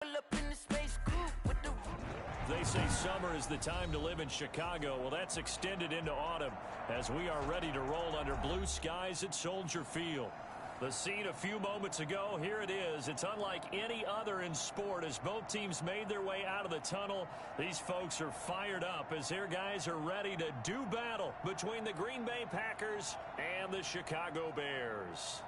They say summer is the time to live in Chicago. Well, that's extended into autumn as we are ready to roll under blue skies at Soldier Field. The scene a few moments ago, here it is. It's unlike any other in sport as both teams made their way out of the tunnel. These folks are fired up as their guys are ready to do battle between the Green Bay Packers and the Chicago Bears.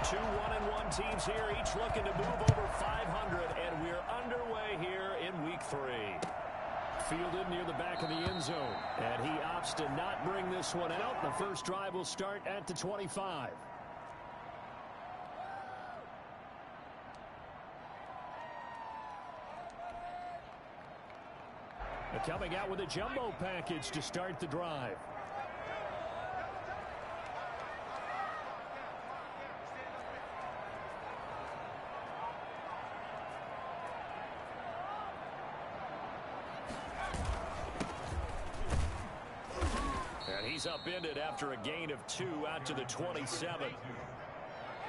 Two 1-1 teams here, each looking to move over 500, and we're underway here in Week 3. Fielded near the back of the end zone, and he opts to not bring this one out. The first drive will start at the 25. Coming out with a jumbo package to start the drive. He's upended after a gain of 2 out to the 27.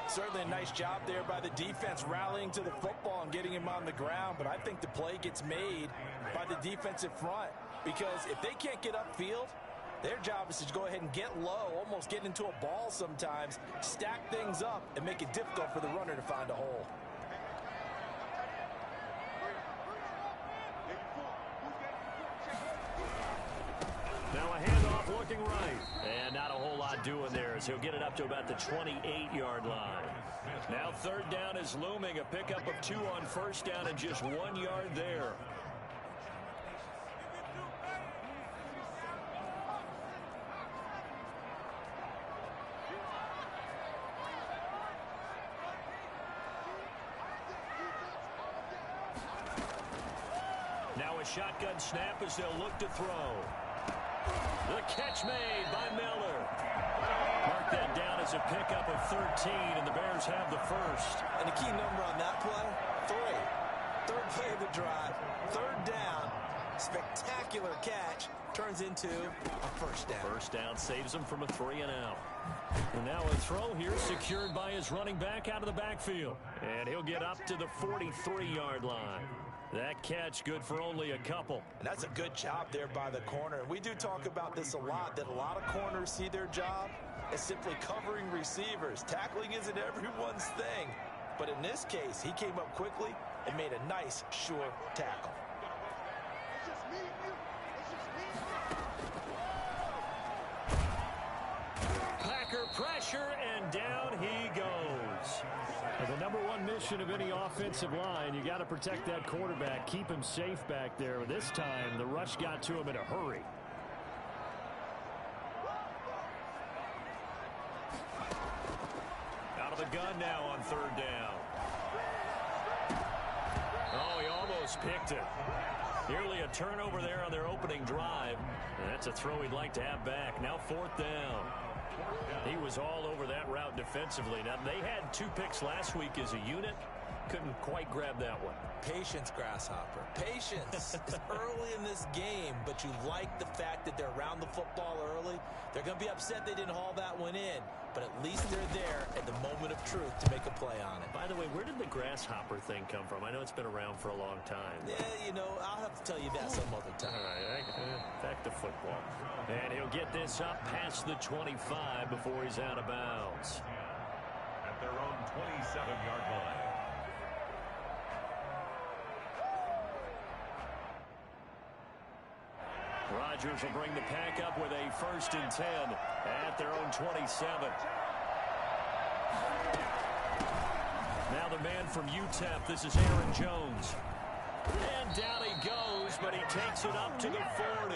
Certainly a nice job there by the defense rallying to the football and getting him on the ground, but I think the play gets made by the defensive front because if they can't get upfield, their job is to go ahead and get low, almost get into a ball sometimes, stack things up, and make it difficult for the runner to find a hole. Now a handoff looking right. And not a whole lot doing there as he'll get it up to about the 28-yard line. Now third down is looming. A pickup of 2 on first down and just 1 yard there. Now a shotgun snap as they'll look to throw. The catch made by Miller. Mark that down as a pickup of 13, and the Bears have the first. And the key number on that play, 3. Third play of the drive, third down, spectacular catch, turns into a first down. First down saves him from a 3-and-out. And now a throw here secured by his running back out of the backfield. And he'll get up to the 43-yard line. That catch good for only a couple. And that's a good job there by the corner. We do talk about this a lot, that a lot of corners see their job as simply covering receivers. Tackling isn't everyone's thing. But in this case, he came up quickly and made a nice, sure tackle. Packer pressure, and down he goes. The number one mission of any offensive line, you got to protect that quarterback, keep him safe back there. This time, the rush got to him in a hurry. Out of the gun now on third down. Oh, he almost picked it. Nearly a turnover there on their opening drive. And that's a throw he'd like to have back. Now fourth down. He was all over that route defensively. Now, they had 2 picks last week as a unit. Couldn't quite grab that one. Patience, Grasshopper. Patience. It's early in this game, but you like the fact that they're around the football early. They're going to be upset they didn't haul that one in, but at least they're there at the moment of truth to make a play on it. By the way, where did the Grasshopper thing come from? I know it's been around for a long time. Yeah, you know, I'll have to tell you that some other time. All right, back to football. And he'll get this up past the 25 before he's out of bounds. At their own 27-yard line. Rodgers will bring the pack up with a 1st and 10 at their own 27. Now the man from UTEP, this is Aaron Jones. And down he goes, but he takes it up to the 40.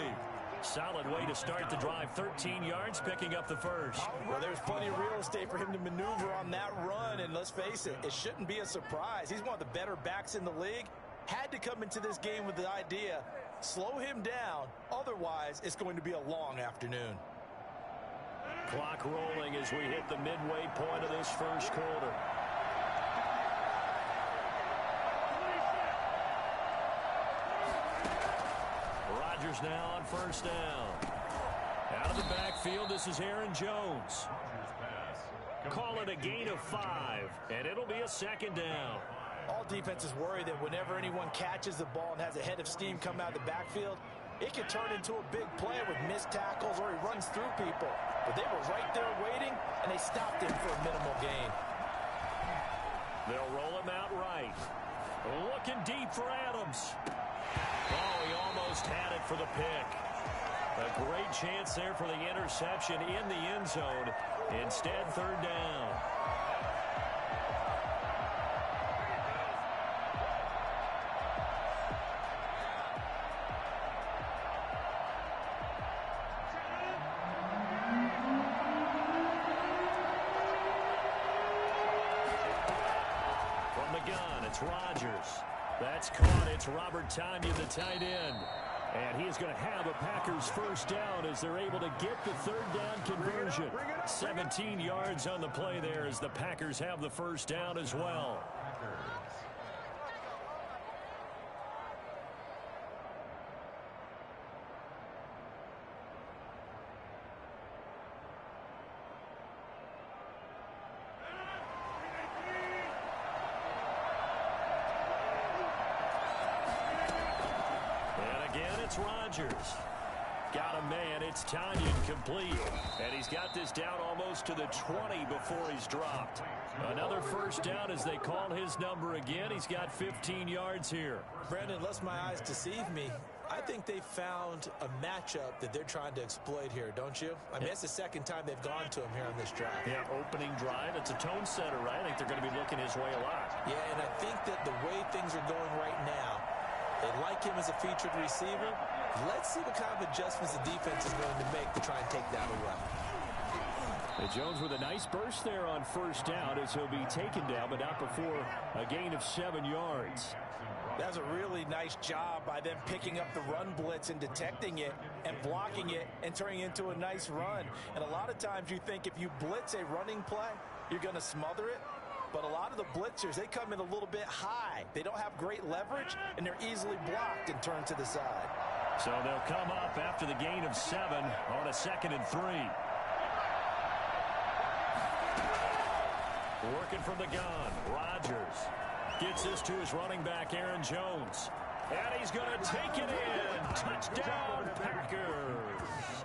Solid way to start the drive. 13 yards, picking up the first. Well, there's plenty of real estate for him to maneuver on that run, and let's face it, it shouldn't be a surprise. He's one of the better backs in the league. Had to come into this game with the idea, slow him down, otherwise it's going to be a long afternoon. Clock rolling as we hit the midway point of this first quarter. Rodgers now on first down. Out of the backfield, this is Aaron Jones. Call it a gain of 5, and it'll be a second down. All defenses worry that whenever anyone catches the ball and has a head of steam come out of the backfield, it can turn into a big play with missed tackles or he runs through people. But they were right there waiting, and they stopped him for a minimal gain. They'll roll him out right. Looking deep for Adams. Oh, he almost had it for the pick. A great chance there for the interception in the end zone. Instead, third down. From the gun, it's Rodgers. That's caught. It's Robert Tonyan, the tight end. And he is going to have a Packers first down as they're able to get the third down conversion. 17 yards on the play there as the Packers have the first down as well. It's Rodgers. Got a man. It's Tonyan complete. And he's got this down almost to the 20 before he's dropped. Another first down as they call his number again. He's got 15 yards here. Brandon, lest my eyes deceive me, I think they found a matchup that they're trying to exploit here, don't you? I mean, it's the second time they've gone to him here on this drive. Yeah, opening drive. It's a tone setter, right? I think they're going to be looking his way a lot. Yeah, and I think that the way things are going right now, they like him as a featured receiver. Let's see what kind of adjustments the defense is going to make to try and take that away. Jones with a nice burst there on first down as he'll be taken down, but not before a gain of 7 yards. That's a really nice job by them picking up the run blitz and detecting it and blocking it and turning it into a nice run. And a lot of times you think if you blitz a running play, you're going to smother it. But a lot of the blitzers, they come in a little bit high. They don't have great leverage, and they're easily blocked and turned to the side. So they'll come up after the gain of 7 on a 2nd and 3. Working from the gun, Rodgers gets this to his running back, Aaron Jones. And he's going to take it in. Touchdown, Packers.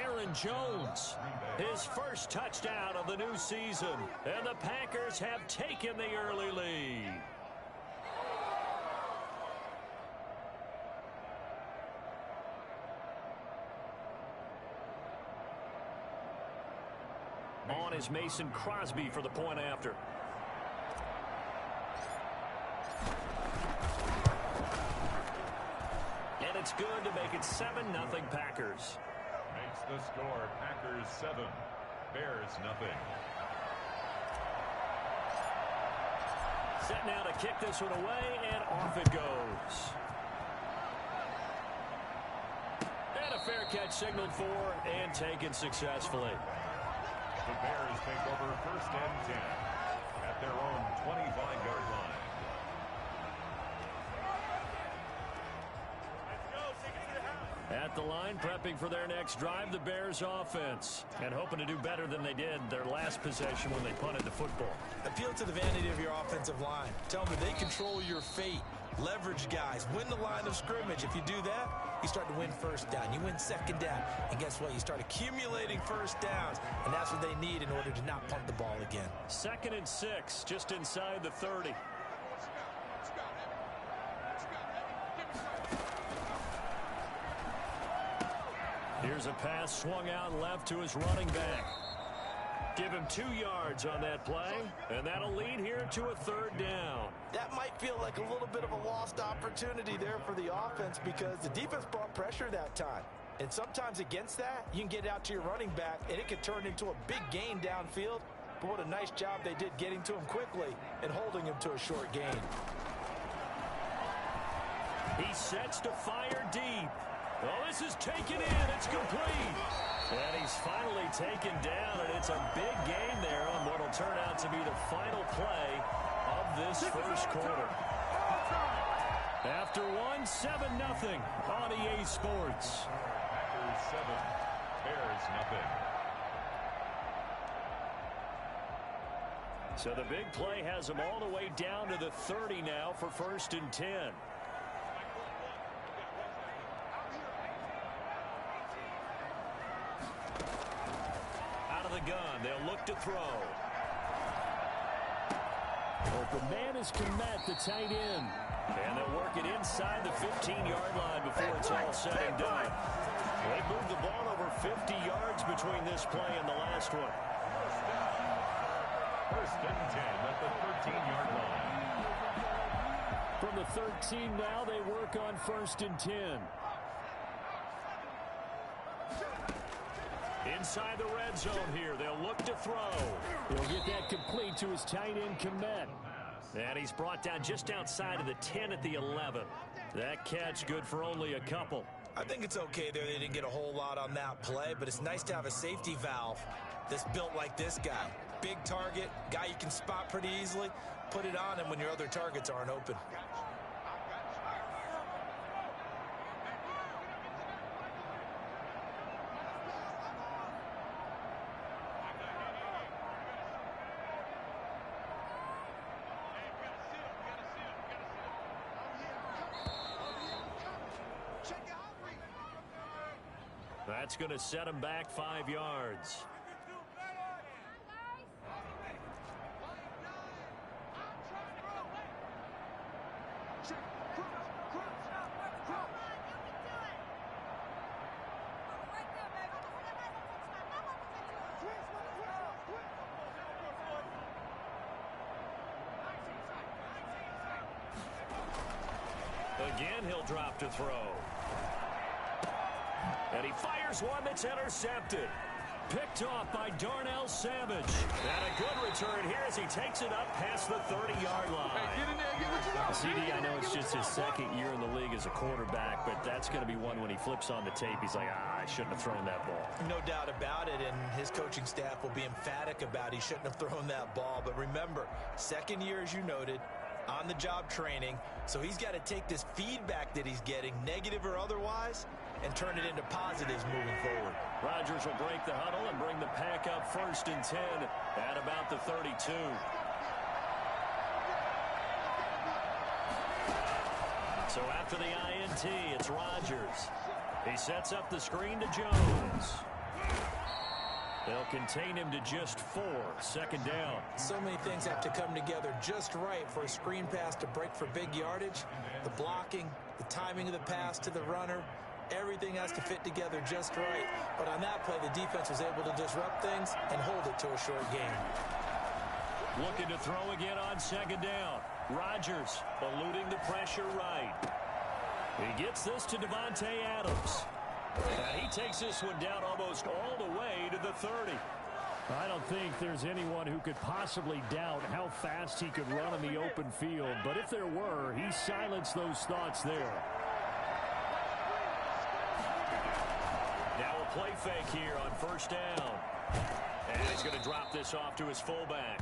Aaron Jones, his first touchdown of the new season. And the Packers have taken the early lead. On is Mason Crosby for the point after. And it's good to make it 7-0 Packers. Makes the score Packers 7, Bears nothing. Set now to kick this one away, and off it goes. And a fair catch signaled for and taken successfully. The Bears take over 1st and 10 at their own 25-yard line. At the line, prepping for their next drive, the Bears offense. And hoping to do better than they did their last possession when they punted the football. Appeal to the vanity of your offensive line. Tell them that they control your fate. Leverage guys. Win the line of scrimmage. If you do that, you start to win first down. You win second down. And guess what? You start accumulating first downs. And that's what they need in order to not punt the ball again. 2nd and 6, just inside the 30. Here's a pass swung out left to his running back. Give him 2 yards on that play, and that'll lead here to a 3rd down. That might feel like a little bit of a lost opportunity there for the offense because the defense brought pressure that time. And sometimes against that, you can get out to your running back, and it could turn into a big gain downfield. But what a nice job they did getting to him quickly and holding him to a short gain. He sets to fire deep. Oh, this is taken in. It's complete. And he's finally taken down, and it's a big gain there on what will turn out to be the final play of this first quarter. After one, 7-0 on EA Sports. Packers 7, Bears nothing. So the big play has them all the way down to the 30 now for 1st and 10. Out of the gun, they'll look to throw. Open man is Kmet, the tight end. And they'll work it inside the 15-yard line before it's all said and done. They moved the ball over 50 yards between this play and the last one. First and 10 at the 13-yard line. From the 13 now, they work on 1st and 10. Inside the red zone here, they'll look to throw. He'll get that complete to his tight end, Kmet. And he's brought down just outside of the 10 at the 11. That catch good for only a couple. I think it's okay there. They didn't get a whole lot on that play, but it's nice to have a safety valve that's built like this guy. Big target, guy you can spot pretty easily. Put it on him when your other targets aren't open. That's going to set him back 5 yards. Again, he'll drop to throw. And he fires one that's intercepted. Picked off by Darnell Savage. And a good return here as he takes it up past the 30-yard line. Hey, get in there, get what you want. CD, I know it's just his second year in the league as a quarterback, but that's going to be one when he flips on the tape. He's like, I shouldn't have thrown that ball. No doubt about it, and his coaching staff will be emphatic about he shouldn't have thrown that ball. But remember, second year, as you noted, on-the-job training, so he's got to take this feedback that he's getting, negative or otherwise, and turn it into positives moving forward. Rodgers will break the huddle and bring the pack up 1st and 10 at about the 32. So after the INT, it's Rodgers. He sets up the screen to Jones. They'll contain him to just 4, 2nd down. So many things have to come together just right for a screen pass to break for big yardage. The blocking, the timing of the pass to the runner, everything has to fit together just right. But on that play, the defense was able to disrupt things and hold it to a short gain. Looking to throw again on 2nd down. Rodgers eluding the pressure right. He gets this to Davante Adams. And he takes this one down almost all the way to the 30. I don't think there's anyone who could possibly doubt how fast he could run in the open field. But if there were, he silenced those thoughts there. Now a play fake here on 1st down. And he's going to drop this off to his fullback.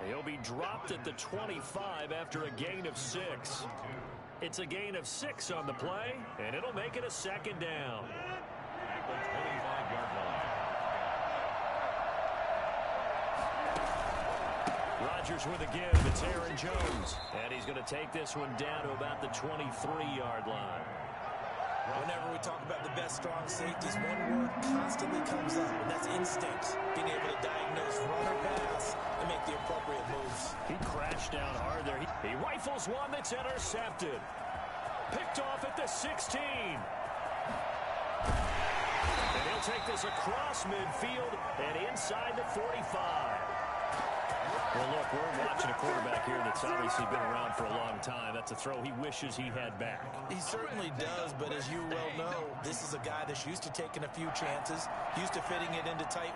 He'll be dropped at the 25 after a gain of 6. It's a gain of 6 on the play, and it'll make it a 2nd down. At the 25-yard line. Rodgers with a give. It's Aaron Jones. And he's going to take this one down to about the 23-yard line. Whenever we talk about the best strong safeties, one word constantly comes up, and that's instinct. Being able to diagnose run or pass and make the appropriate moves. He crashed down hard there. He rifles one that's intercepted. Picked off at the 16. And he'll take this across midfield and inside the 45. Well, look, we're watching a quarterback here that's obviously been around for a long time. That's a throw he wishes he had back. He certainly does, but as you well know, this is a guy that's used to taking a few chances, used to fitting it into tight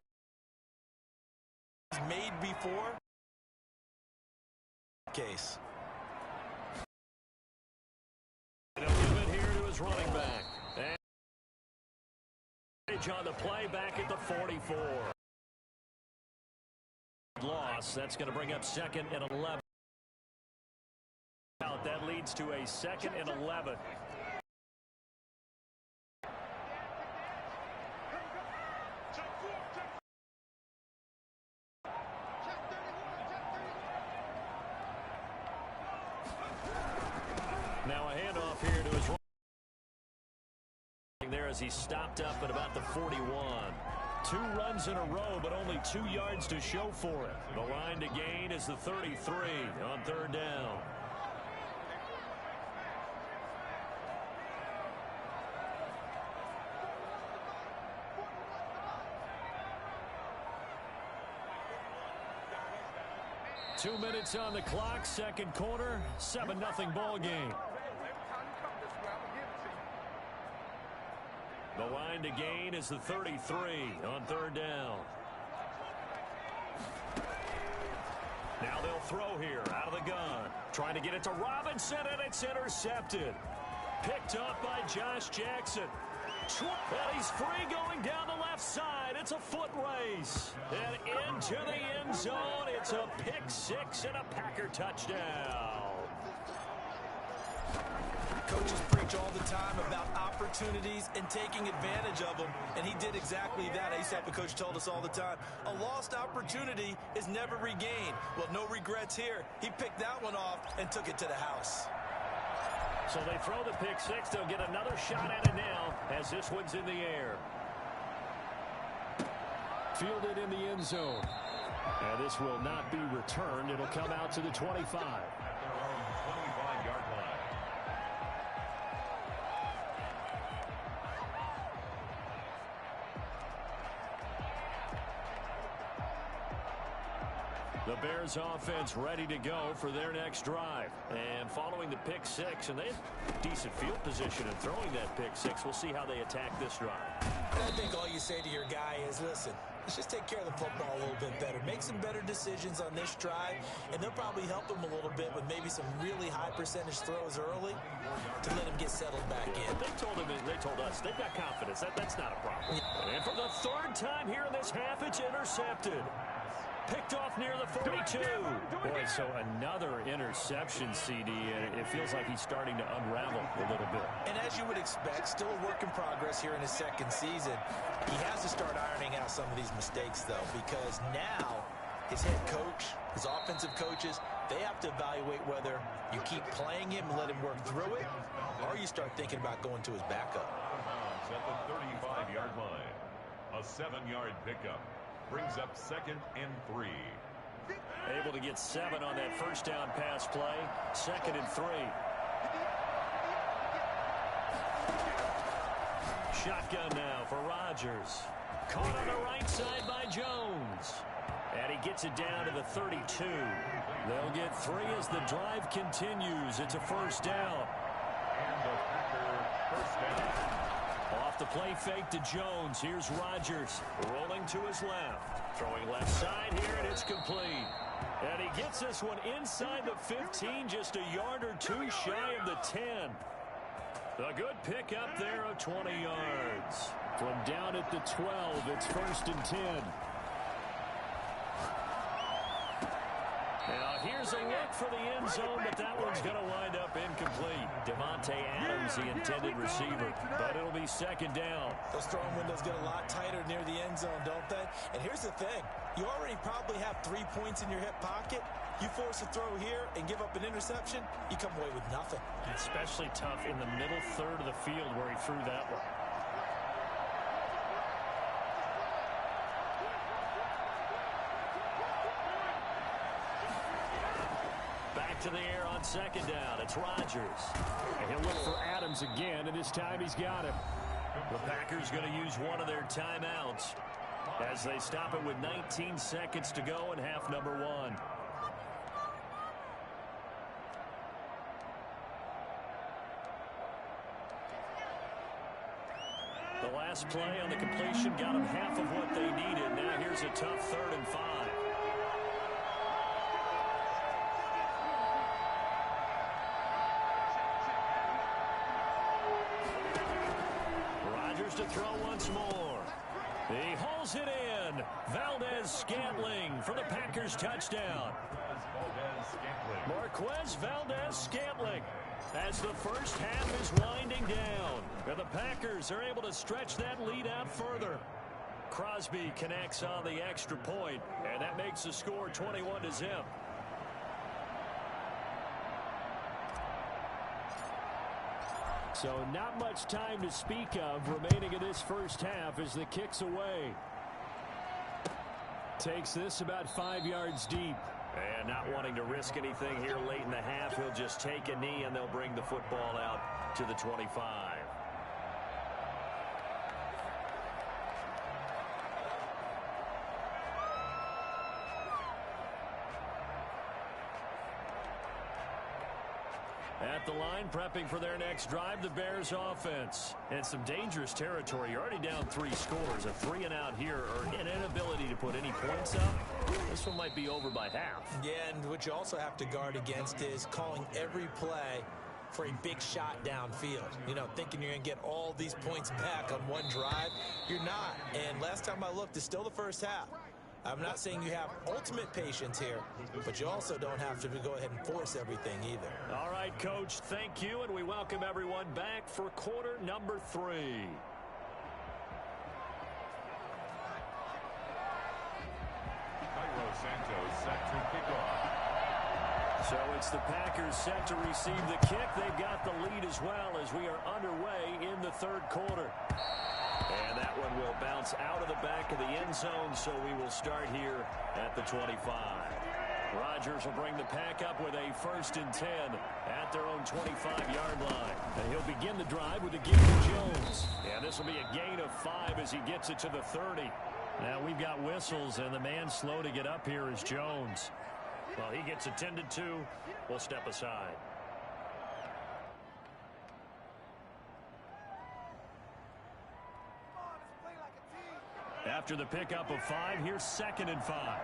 made before. Case. And he'll give it here to his running back. And on the play back at the 44. loss. That's going to bring up 2nd and 11. That leads to a 2nd and 11. Now a handoff here to his right there as he stopped up at about the 41. 2 runs in a row, but only 2 yards to show for it. The line to gain is the 33 on 3rd down. Two minutes on the clock, 2nd quarter, 7-0 ball game. The line to gain is the 33 on 3rd down. Now they'll throw here out of the gun. Trying to get it to Robinson, and it's intercepted. Picked up by Josh Jackson. And he's free going down the left side. It's a foot race. And into the end zone. It's a pick 6 and a Packer touchdown. Coaches preach all the time about opportunities and taking advantage of them, and he did exactly that. I used to have a coach told us all the time, a lost opportunity is never regained. Well, no regrets here. He picked that one off and took it to the house. So they throw the pick 6. They'll get another shot at it now as this one's in the air. Fielded in the end zone. And this will not be returned. It'll come out to the 25. At their own 25-yard line. The Bears offense ready to go for their next drive. And following the pick 6, and they have decent field position in throwing that pick 6. We'll see how they attack this drive. I think all you say to your guy is, listen, let's just take care of the football a little bit better. Make some better decisions on this drive, and they'll probably help him a little bit with maybe some really high percentage throws early to let him get settled back in. They told us they've got confidence. That's not a problem. Yeah. And for the 3rd time here in this half, it's intercepted. Picked off near the 42. Boy, so another interception, CD, and it feels like he's starting to unravel a little bit. And as you would expect, still a work in progress here in his 2nd season. He has to start ironing out some of these mistakes, though, because now his head coach, his offensive coaches, they have to evaluate whether you keep playing him and let him work through it, or you start thinking about going to his backup. At the 35-yard line, a 7-yard pickup. Brings up 2nd and 3. Able to get 7 on that 1st down pass play. 2nd and 3. Shotgun now for Rodgers. Caught on the right side by Jones. And he gets it down to the 32. They'll get 3 as the drive continues. It's a 1st down. And the Packer 1st down. Off the play fake to Jones. Here's Rodgers rolling to his left. Throwing left side here, and it's complete. And he gets this one inside the 15, just a yard or 2 shy of the 10. A good pick up there of 20 yards. From down at the 12, it's 1st and 10. Now here's a look for the end zone, but that one's going to wind up incomplete. Davante Adams, the intended receiver, but it'll be 2nd down. Those throwing windows get a lot tighter near the end zone, don't they? And here's the thing. You already probably have 3 points in your hip pocket. You force a throw here and give up an interception, you come away with nothing. Especially tough in the middle third of the field where he threw that one. To the air on 2nd down. It's Rodgers. And he'll look for Adams again, and this time he's got him. The Packers going to use one of their timeouts as they stop it with 19 seconds to go in half number 1. The last play on the completion got them half of what they needed. Now here's a tough 3rd and 5. To throw once more. He hauls it in. Valdez Valdes-Scantling for the Packers touchdown. Marquez Valdes-Scantling as the first half is winding down. And the Packers are able to stretch that lead out further. Crosby connects on the extra point, and that makes the score 21-0. So not much time to speak of remaining in this first half as the kick's away. Takes this about 5 yards deep. And not wanting to risk anything here late in the half, he'll just take a knee and they'll bring the football out to the 25. At the line, prepping for their next drive, the Bears offense. And some dangerous territory. You're already down 3 scores. A 3-and-out here, or an inability to put any points up. This one might be over by half. Yeah, and what you also have to guard against is calling every play for a big shot downfield. You know, thinking you're going to get all these points back on one drive. You're not. And last time I looked, it's still the first half. I'm not saying you have ultimate patience here, but you also don't have to go ahead and force everything either. All right, Coach, thank you, and we welcome everyone back for quarter number 3. Cairo Santos set to kick off. So it's the Packers set to receive the kick. They've got the lead as well as we are underway in the third quarter. And that one will bounce out of the back of the end zone, so we will start here at the 25. Rodgers will bring the Pack up with a 1st and 10 at their own 25-yard line. And he'll begin the drive with a give to Jones. And this will be a gain of 5 as he gets it to the 30. Now we've got whistles, and the man slow to get up here is Jones. Well, he gets attended to. We'll step aside. After the pickup of 5, here's 2nd and 5.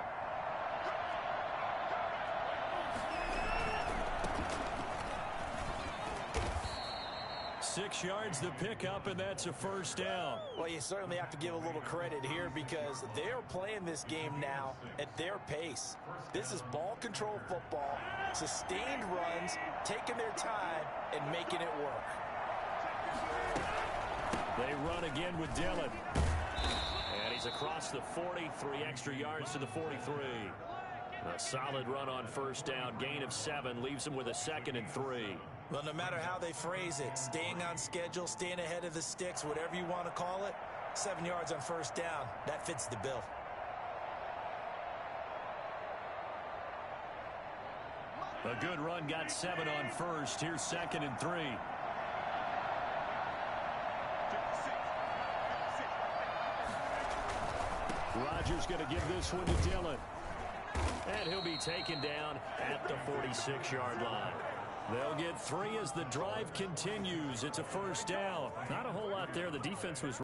Six yards the pickup, and that's a 1st down. Well, you certainly have to give a little credit here because they're playing this game now at their pace. This is ball control football, sustained runs, taking their time, and making it work. They run again with Dillon. And he's across the 40, 3 extra yards to the 43. A solid run on 1st down, gain of 7, leaves him with a 2nd and 3. Well, no matter how they phrase it, staying on schedule, staying ahead of the sticks, whatever you want to call it, 7 yards on 1st down, that fits the bill. A good run, got 7 on 1st. Here's 2nd and 3. Rodgers going to give this one to Dillon. And he'll be taken down at the 46-yard line. They'll get 3 as the drive continues. It's a 1st down. Not a whole lot there. The defense was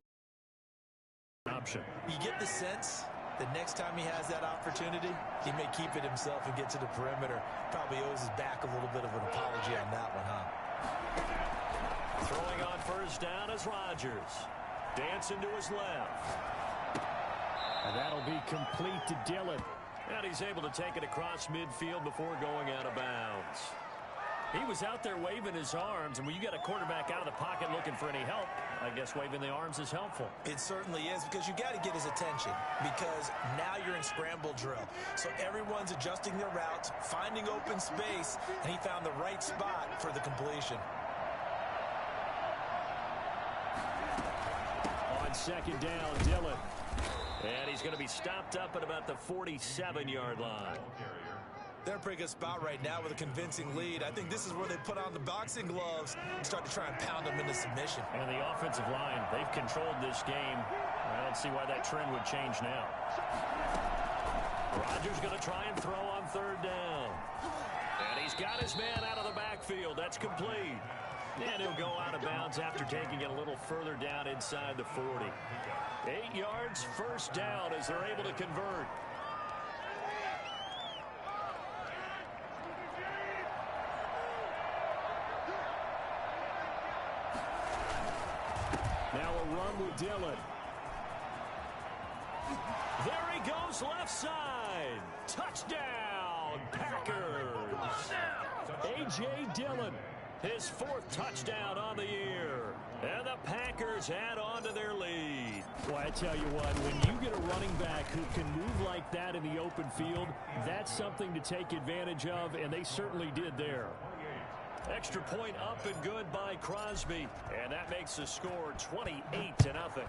option. You get the sense that next time he has that opportunity, he may keep it himself and get to the perimeter. Probably owes his back a little bit of an apology on that one, huh? Throwing on 1st down is Rodgers. Dancing to his left. And that'll be complete to Dillon. And he's able to take it across midfield before going out of bounds. He was out there waving his arms, and when you got a quarterback out of the pocket looking for any help, I guess waving the arms is helpful. It certainly is, because you got to get his attention, because now you're in scramble drill. So everyone's adjusting their routes, finding open space, and he found the right spot for the completion. On 2nd down, Dillon. And he's going to be stopped up at about the 47-yard line. They're in a pretty good spot right now with a convincing lead. I think this is where they put on the boxing gloves and start to try and pound them into submission. And the offensive line, they've controlled this game. I don't see why that trend would change now. Rodgers going to try and throw on 3rd down. And he's got his man out of the backfield. That's complete. And he'll go out of bounds after taking it a little further down inside the 40. 8 yards, 1st down as they're able to convert. Now a run with Dillon. There he goes left side. Touchdown, Packers. A.J. Dillon, his 4th touchdown on the year. And the Packers add on to their lead. Well, I tell you what, when you get a running back who can move like that in the open field, that's something to take advantage of, and they certainly did there. Extra point up and good by Crosby. And that makes the score 28-0.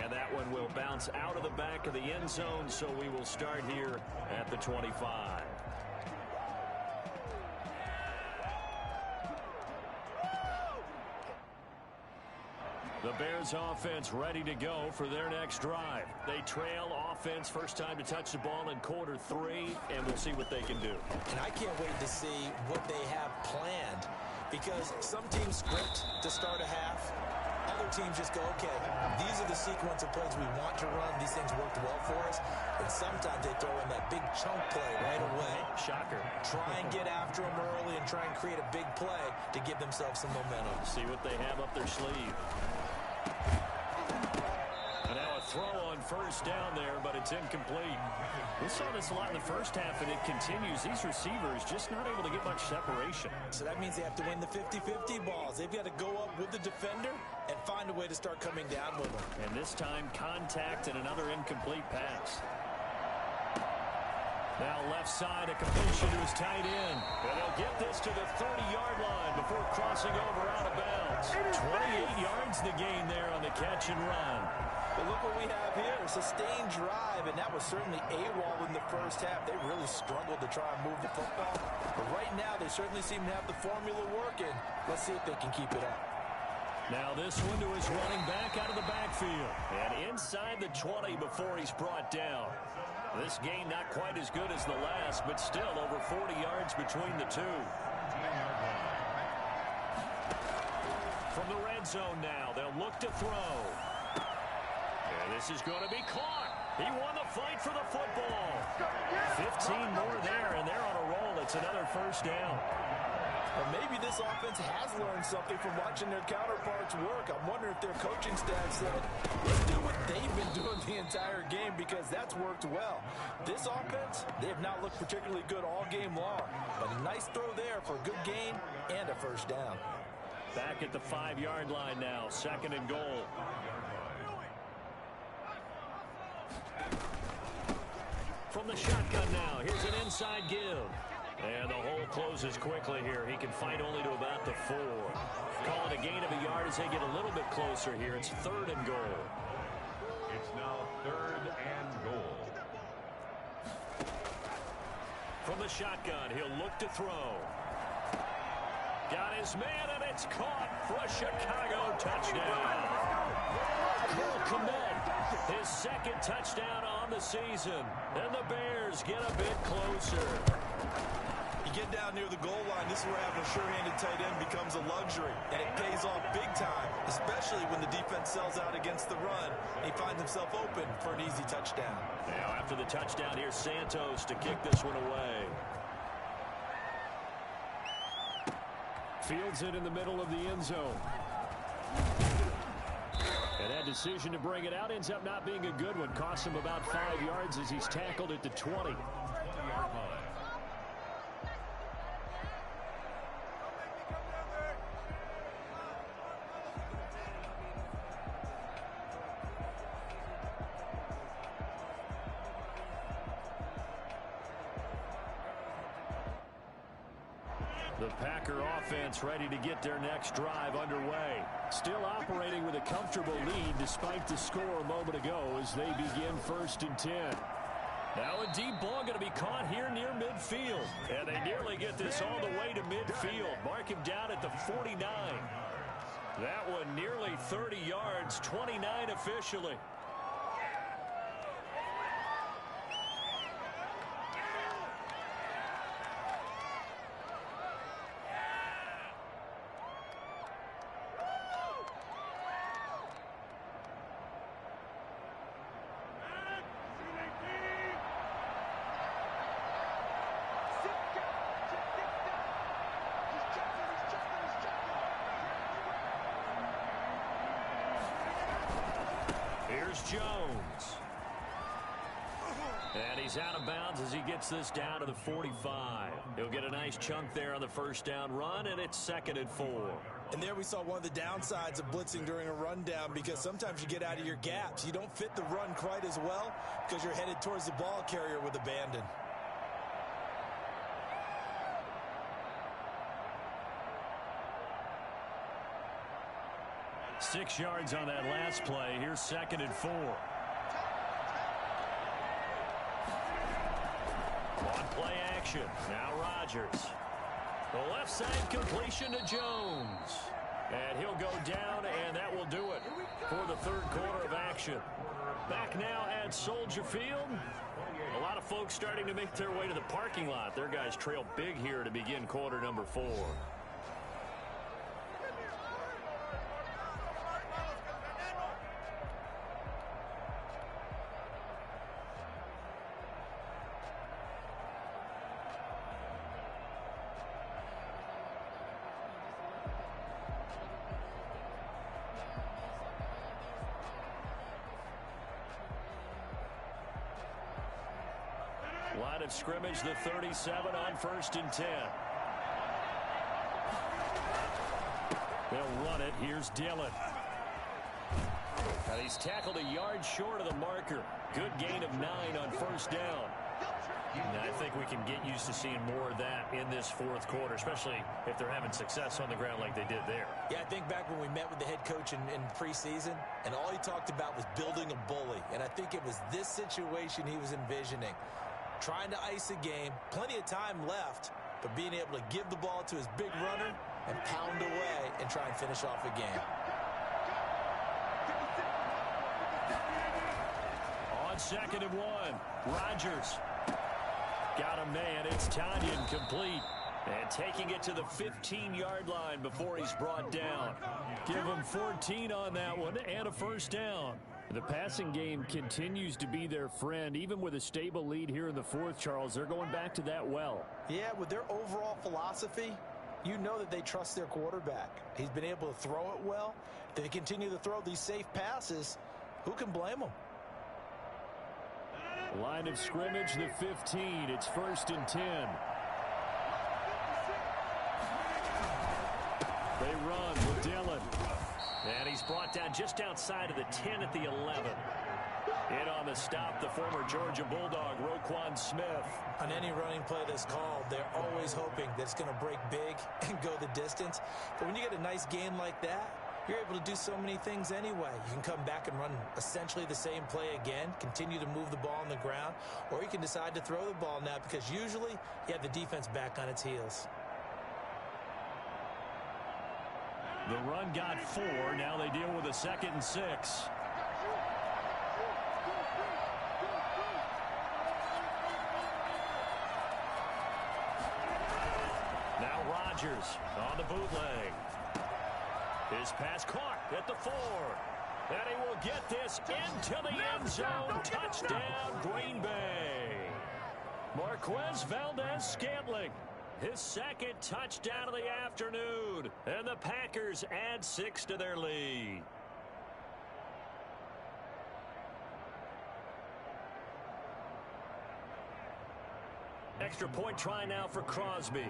And that one will bounce out of the back of the end zone, so we will start here at the 25. The Bears offense ready to go for their next drive. They trail offense, first time to touch the ball in quarter 3, and we'll see what they can do. And I can't wait to see what they have planned, because some teams script to start a half. Other teams just go, okay, these are the sequence of plays we want to run. These things worked well for us. And sometimes they throw in that big chunk play right away. Shocker. Try and get after them early and try and create a big play to give themselves some momentum. See what they have up their sleeve. And now a throw on first down there, but it's incomplete. We saw this a lot in the first half, and it continues. These receivers just not able to get much separation. So that means they have to win the 50-50 balls. They've got to go up with the defender and find a way to start coming down with them. And this time, contact and another incomplete pass. Now left side, a completion to his tight end. And they'll get this to the 30-yard line before crossing over out of bounds. 28 yards the gain there on the catch and run. But look what we have here, a sustained drive, and that was certainly AWOL in the first half. They really struggled to try and move the football. But right now, they certainly seem to have the formula working. Let's see if they can keep it up. Now this one to his running back out of the backfield. And inside the 20 before he's brought down. This gain not quite as good as the last, but still over 40 yards between the two. From the red zone now, they'll look to throw. And this is going to be caught. He won the fight for the football. 15 more there, and they're on a roll. It's another first down. Well, maybe this offense has learned something from watching their counterparts work. I'm wondering if their coaching staff said, let's do what they've been doing the entire game, because that's worked well. This offense, they have not looked particularly good all game long. But a nice throw there for a good gain and a first down. Back at the 5-yard line now, 2nd and goal. From the shotgun now, here's an inside give. And the hole closes quickly here. He can fight only to about the 4. Call it a gain of a yard as they get a little bit closer here. It's 3rd and goal. It's now 3rd and goal. From the shotgun, he'll look to throw. Got his man, and it's caught for a Chicago touchdown. Cole Kmet, his 2nd touchdown on the season. And the Bears get a bit closer. You get down near the goal line, this is where having a sure-handed tight end becomes a luxury. And it pays off big time, especially when the defense sells out against the run. He finds himself open for an easy touchdown. Now after the touchdown, here's Santos to kick this one away. Fields it in the middle of the end zone. And that decision to bring it out ends up not being a good one. Costs him about 5 yards as he's tackled at the 20. The Packer offense ready to get their next drive underway. Still operating with a comfortable lead despite the score a moment ago as they begin 1st and 10. Now a deep ball going to be caught here near midfield. And they nearly get this all the way to midfield. Mark him down at the 49. That one nearly 30 yards, 29 officially. Here's Jones. And he's out of bounds as he gets this down to the 45. He'll get a nice chunk there on the first down run, and it's 2nd and 4. And there we saw one of the downsides of blitzing during a rundown, because sometimes you get out of your gaps. You don't fit the run quite as well because you're headed towards the ball carrier with abandon. Six yards on that last play. Here's 2nd and 4. On play action. Now Rodgers. The left side completion to Jones. And he'll go down, and that will do it for the 3rd quarter of action. Back now at Soldier Field. A lot of folks starting to make their way to the parking lot. Their guys trail big here to begin quarter number 4. Line of scrimmage, the 37 on 1st and 10. They'll run it. Here's Dillon. And he's tackled a yard short of the marker. Good gain of 9 on 1st down. And I think we can get used to seeing more of that in this 4th quarter, especially if they're having success on the ground like they did there. Yeah, I think back when we met with the head coach in preseason, and all he talked about was building a bully. And I think it was this situation he was envisioning. Trying to ice a game, plenty of time left, but being able to give the ball to his big runner and pound away and try and finish off a game. On 2nd and 1, Rodgers. Got a man. It's Tonyan complete. And taking it to the 15-yard line before he's brought down. Give him 14 on that one and a 1st down. The passing game continues to be their friend. Even with a stable lead here in the 4th, Charles, they're going back to that well. Yeah, with their overall philosophy, you know that they trust their quarterback. He's been able to throw it well. If they continue to throw these safe passes, who can blame them? Line of scrimmage, the 15. It's 1st and 10. They run with Dillon. And he's brought down just outside of the 10 at the 11. In on the stop, the former Georgia Bulldog, Roquan Smith. On any running play that's called, they're always hoping that it's going to break big and go the distance. But when you get a nice gain like that, you're able to do so many things anyway. You can come back and run essentially the same play again, continue to move the ball on the ground, or you can decide to throw the ball now because usually you have the defense back on its heels. The run got 4. Now they deal with a 2nd and 6. Now Rodgers on the bootleg. His pass caught at the 4. And he will get this into the end zone. Touchdown, Green Bay. Marquez Valdez-Scantling. His 2nd touchdown of the afternoon. And the Packers add 6 to their lead. Extra point try now for Crosby.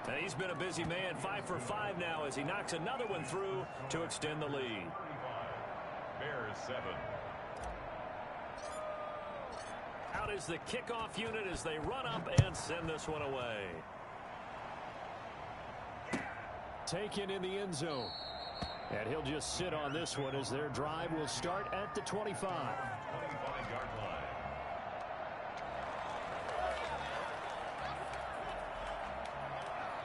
And he's been a busy man, 5 for 5 now as he knocks another one through to extend the lead. Bears 7. Out is the kickoff unit as they run up and send this one away. Taken in the end zone. And he'll just sit on this one as their drive will start at the 25. 25-yard line.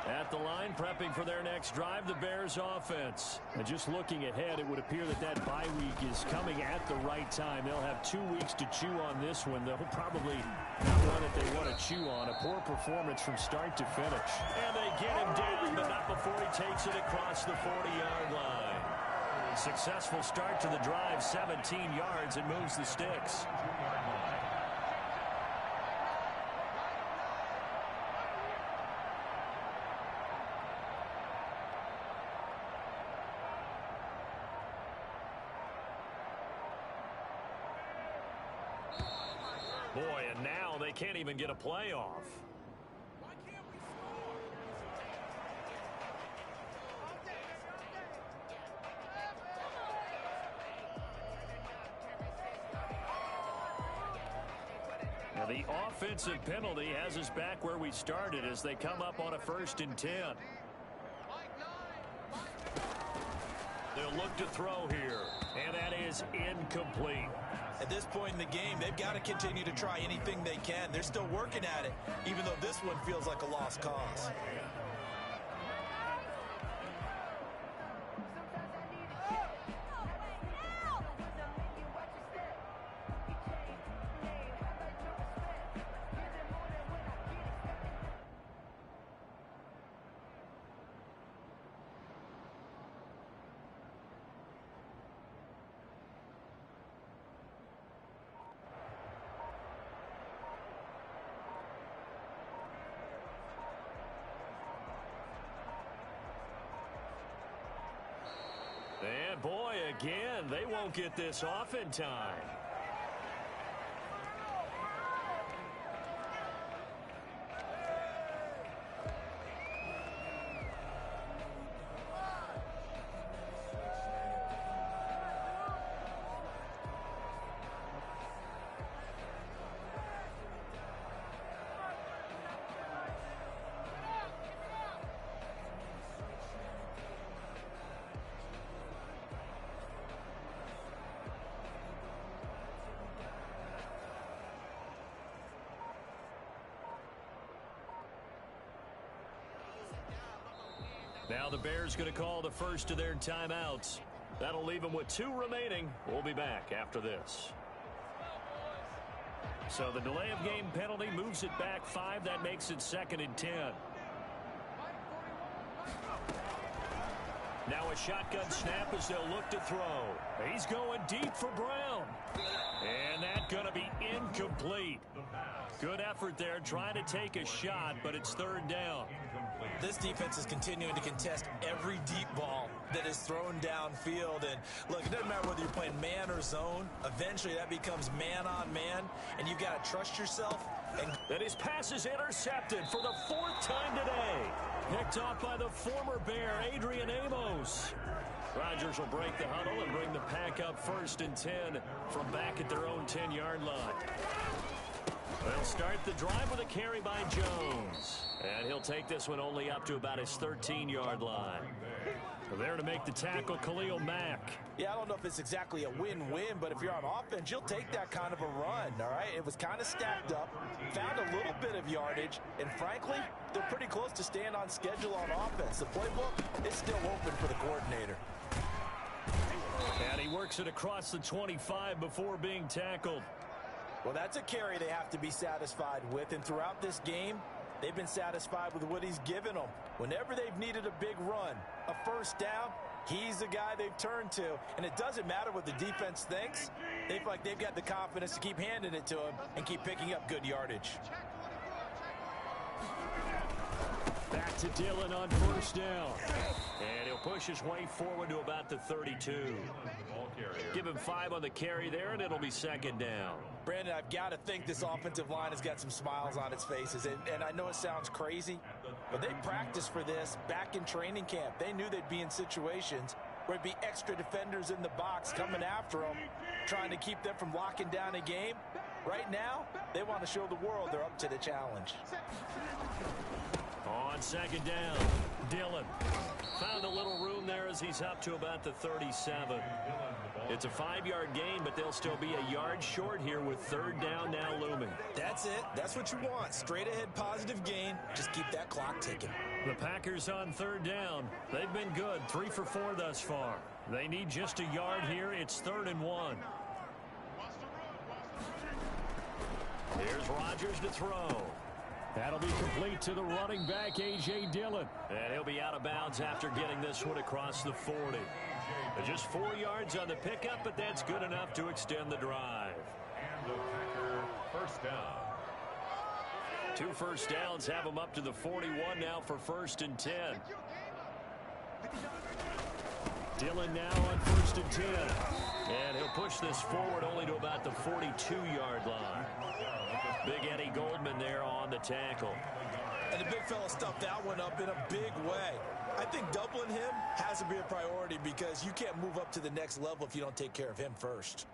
At the line, prepping for their next drive, the Bears offense. And just looking ahead, it would appear that that bye week is coming at the right time. They'll have 2 weeks to chew on this one. They'll probably not one that they want to chew on. A poor performance from start to finish. And they get him down, but not before he takes it across the 40-yard line. Successful start to the drive, 17 yards, and moves the sticks. 2-yard line. Boy, and now they can't even get a playoff. Now the offensive penalty has us back where we started as they come up on a 1st and 10. They'll look to throw here, and that is incomplete. At this point in the game, they've got to continue to try anything they can. They're still working at it, even though this one feels like a lost cause. And boy, again, they won't get this off in time. Now the Bears going to call the first of their timeouts. That'll leave them with 2 remaining. We'll be back after this. So the delay of game penalty moves it back 5. That makes it 2nd and 10. Now a shotgun snap as they'll look to throw. He's going deep for Brown. And that's going to be incomplete. Good effort there trying to take a shot, but it's 3rd down. This defense is continuing to contest every deep ball that is thrown downfield. And look, it doesn't matter whether you're playing man or zone. Eventually that becomes man on man, and you've got to trust yourself. And his pass is intercepted for the 4th time today. Picked off by the former Bear, Adrian Amos. Rodgers will break the huddle and bring the pack up 1st and 10 from back at their own 10-yard line. They'll start the drive with a carry by Jones. And he'll take this one only up to about his 13-yard line. There to make the tackle, Khalil Mack. Yeah, I don't know if it's exactly a win-win, but if you're on offense, you'll take that kind of a run, all right? It was kind of stacked up, found a little bit of yardage, and frankly, they're pretty close to staying on schedule on offense. The playbook is still open for the coordinator. And he works it across the 25 before being tackled. Well, that's a carry they have to be satisfied with, and throughout this game, they've been satisfied with what he's given them. Whenever they've needed a big run, a 1st down, he's the guy they've turned to. And it doesn't matter what the defense thinks. They feel like they've got the confidence to keep handing it to him and keep picking up good yardage. Back to Dillon on 1st down. And he'll push his way forward to about the 32. Give him 5 on the carry there, and it'll be 2nd down. Brandon, I've got to think this offensive line has got some smiles on its faces. And I know it sounds crazy, but they practiced for this back in training camp. They knew they'd be in situations where it'd be extra defenders in the box coming after them, trying to keep them from locking down a game. Right now, they want to show the world they're up to the challenge. On 2nd down, Dillon found a little room there as he's up to about the 37. It's a 5-yard gain, but they'll still be a yard short here with 3rd down now looming. That's it. That's what you want. Straight ahead positive gain. Just keep that clock ticking. The Packers on 3rd down. They've been good, 3 for 4 thus far. They need just a yard here. It's 3rd and 1. Here's Rodgers to throw. That'll be complete to the running back, A.J. Dillon. And he'll be out of bounds after getting this one across the 40. Just 4 yards on the pickup, but that's good enough to extend the drive. And the Packer 1st down. 2 first downs have them up to the 41 now for 1st and 10. Dillon now on 1st and 10. And he'll push this forward only to about the 42-yard line. Big Eddie Goldman there on the tackle. And the big fella stuffed that one up in a big way. I think doubling him has to be a priority because you can't move up to the next level if you don't take care of him first.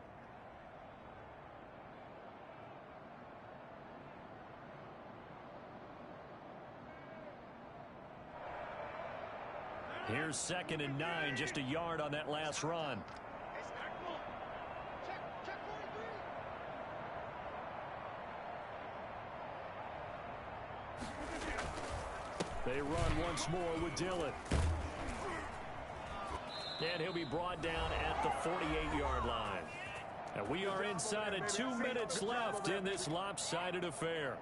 Here's 2nd and 9, just a yard on that last run. They run once more with Dillon. And he'll be brought down at the 48-yard line. And we are inside of 2 minutes left in this lopsided affair.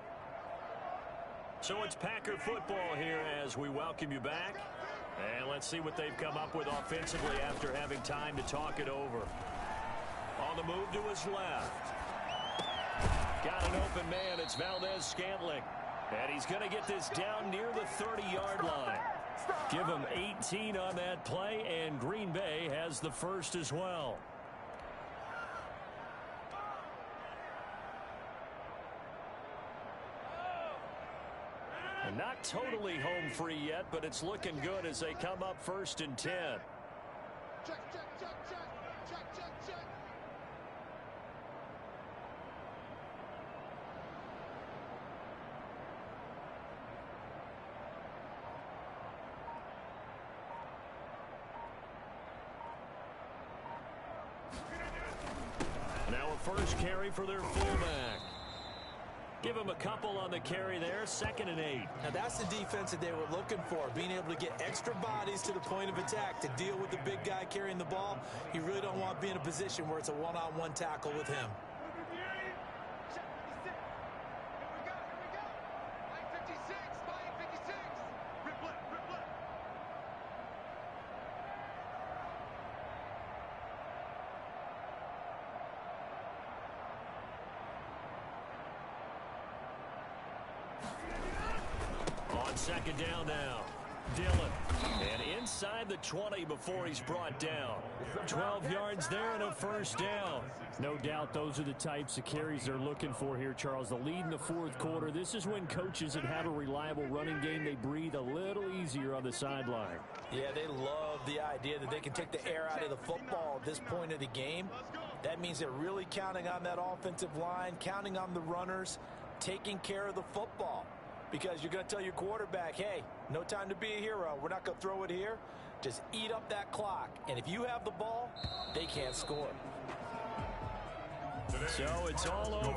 So it's Packer football here as we welcome you back. And let's see what they've come up with offensively after having time to talk it over. On the move to his left. Got an open man. It's Valdez-Scantling. And he's going to get this down near the 30-yard line. Give him 18 on that play, and Green Bay has the first as well. And not totally home free yet, but it's looking good as they come up 1st and 10. Now a first carry for their fullback. Give him a couple on the carry there. 2nd and 8. Now that's the defense that they were looking for, being able to get extra bodies to the point of attack to deal with the big guy carrying the ball. You really don't want to be in a position where it's a one-on-one tackle with him. On 2nd down now, Dillon. And inside the 20 before he's brought down. 12 yards there and a first down. No doubt those are the types of carries they're looking for here, Charles. The lead in the 4th quarter. This is when coaches that have a reliable running game, they breathe a little easier on the sideline. Yeah, they love the idea that they can take the air out of the football at this point of the game. That means they're really counting on that offensive line, counting on the runners, taking care of the football. Because you're going to tell your quarterback, hey, no time to be a hero. We're not going to throw it here. Just eat up that clock. And if you have the ball, they can't score. So it's all over.